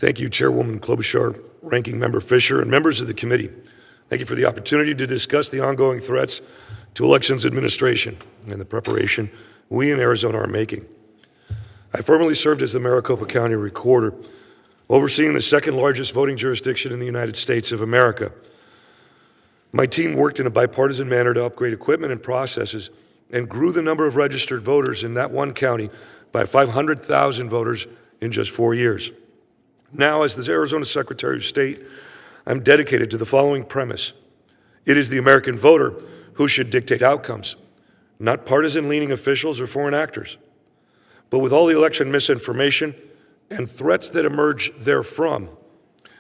Thank you, Chairwoman Klobuchar, Ranking Member Fisher, and members of the committee. Thank you for the opportunity to discuss the ongoing threats to elections administration and the preparation we in Arizona are making. I formerly served as the Maricopa County Recorder, overseeing the second largest voting jurisdiction in the United States of America. My team worked in a bipartisan manner to upgrade equipment and processes and grew the number of registered voters in that one county by 500,000 voters in just 4 years. Now, as the Arizona Secretary of State, I'm dedicated to the following premise. It is the American voter who should dictate outcomes, not partisan-leaning officials or foreign actors. But with all the election misinformation and threats that emerge therefrom,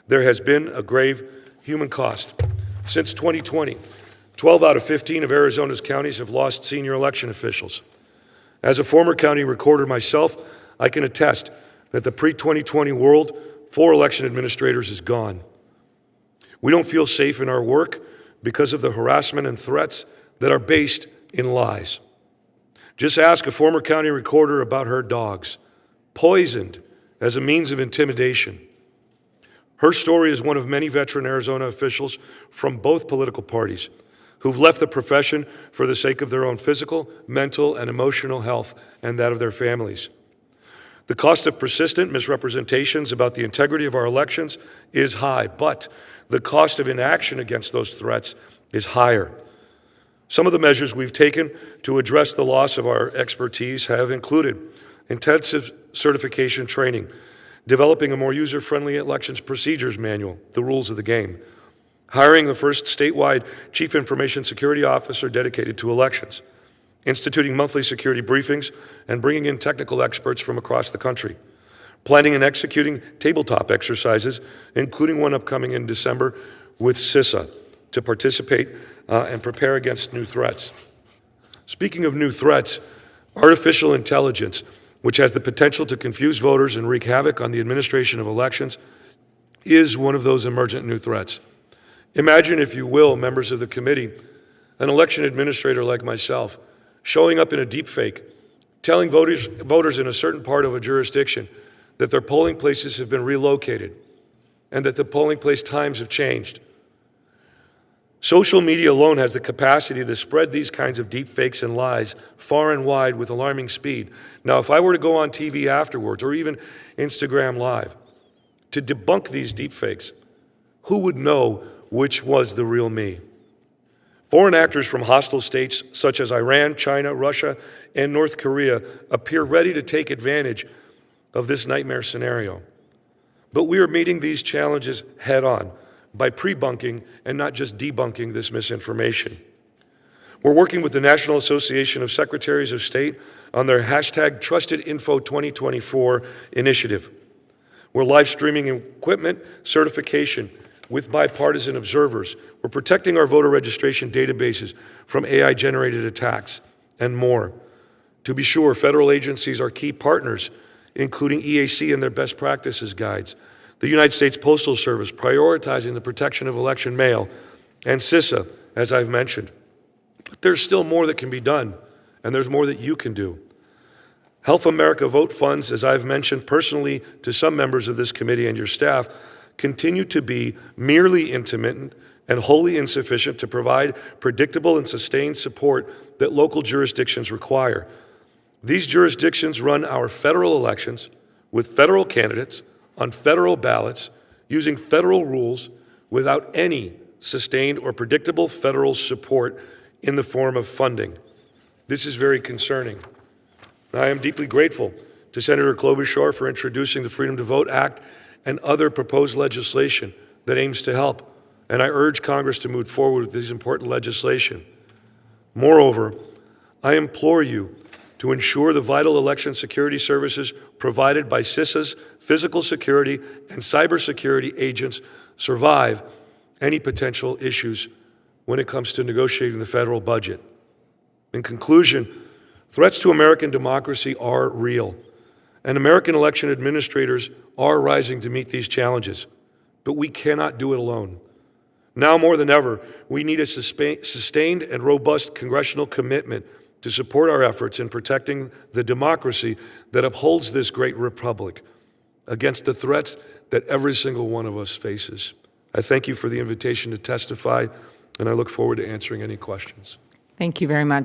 there has been a grave human cost. Since 2020, 12 out of 15 of Arizona's counties have lost senior election officials. As a former county recorder myself, I can attest that the pre-2020 world for election administrators is gone. We don't feel safe in our work because of the harassment and threats that are based in lies. Just ask a former county recorder about her dogs, poisoned as a means of intimidation. Her story is one of many veteran Arizona officials from both political parties who've left the profession for the sake of their own physical, mental, and emotional health and that of their families. The cost of persistent misrepresentations about the integrity of our elections is high, but the cost of inaction against those threats is higher. Some of the measures we've taken to address the loss of our expertise have included intensive certification training, developing a more user-friendly elections procedures manual, the rules of the game, hiring the first statewide Chief Information Security Officer dedicated to elections, instituting monthly security briefings, and bringing in technical experts from across the country, planning and executing tabletop exercises, including one upcoming in December with CISA, to participate and prepare against new threats. Speaking of new threats, artificial intelligence, which has the potential to confuse voters and wreak havoc on the administration of elections, is one of those emergent new threats. Imagine, if you will, members of the committee, an election administrator like myself, showing up in a deepfake, telling voters in a certain part of a jurisdiction that their polling places have been relocated and that the polling place times have changed. Social media alone has the capacity to spread these kinds of deep fakes and lies far and wide with alarming speed. Now, if I were to go on TV afterwards, or even Instagram Live, to debunk these deep fakes, who would know which was the real me? Foreign actors from hostile states such as Iran, China, Russia, and North Korea appear ready to take advantage of this nightmare scenario. But we are meeting these challenges head on, by pre-bunking and not just debunking this misinformation. We're working with the National Association of Secretaries of State on their hashtag TrustedInfo2024 initiative. We're live streaming equipment certification with bipartisan observers. We're protecting our voter registration databases from AI-generated attacks and more. To be sure, federal agencies are key partners, including EAC and their best practices guides, the United States Postal Service prioritizing the protection of election mail, and CISA, as I've mentioned. But there's still more that can be done, and there's more that you can do. Help America Vote funds, as I've mentioned personally to some members of this committee and your staff, continue to be merely intermittent and wholly insufficient to provide predictable and sustained support that local jurisdictions require. These jurisdictions run our federal elections with federal candidates on federal ballots using federal rules without any sustained or predictable federal support in the form of funding. This is very concerning. I am deeply grateful to Senator Klobuchar for introducing the Freedom to Vote Act and other proposed legislation that aims to help, and I urge Congress to move forward with this important legislation. Moreover, I implore you to ensure the vital election security services provided by CISA's physical security and cybersecurity agents survive any potential issues when it comes to negotiating the federal budget. In conclusion, threats to American democracy are real, and American election administrators are rising to meet these challenges, but we cannot do it alone. Now more than ever, we need a sustained and robust congressional commitment to support our efforts in protecting the democracy that upholds this great republic. against the threats that every single one of us faces. I thank you for the invitation to testify, and I look forward to answering any questions. Thank you very much.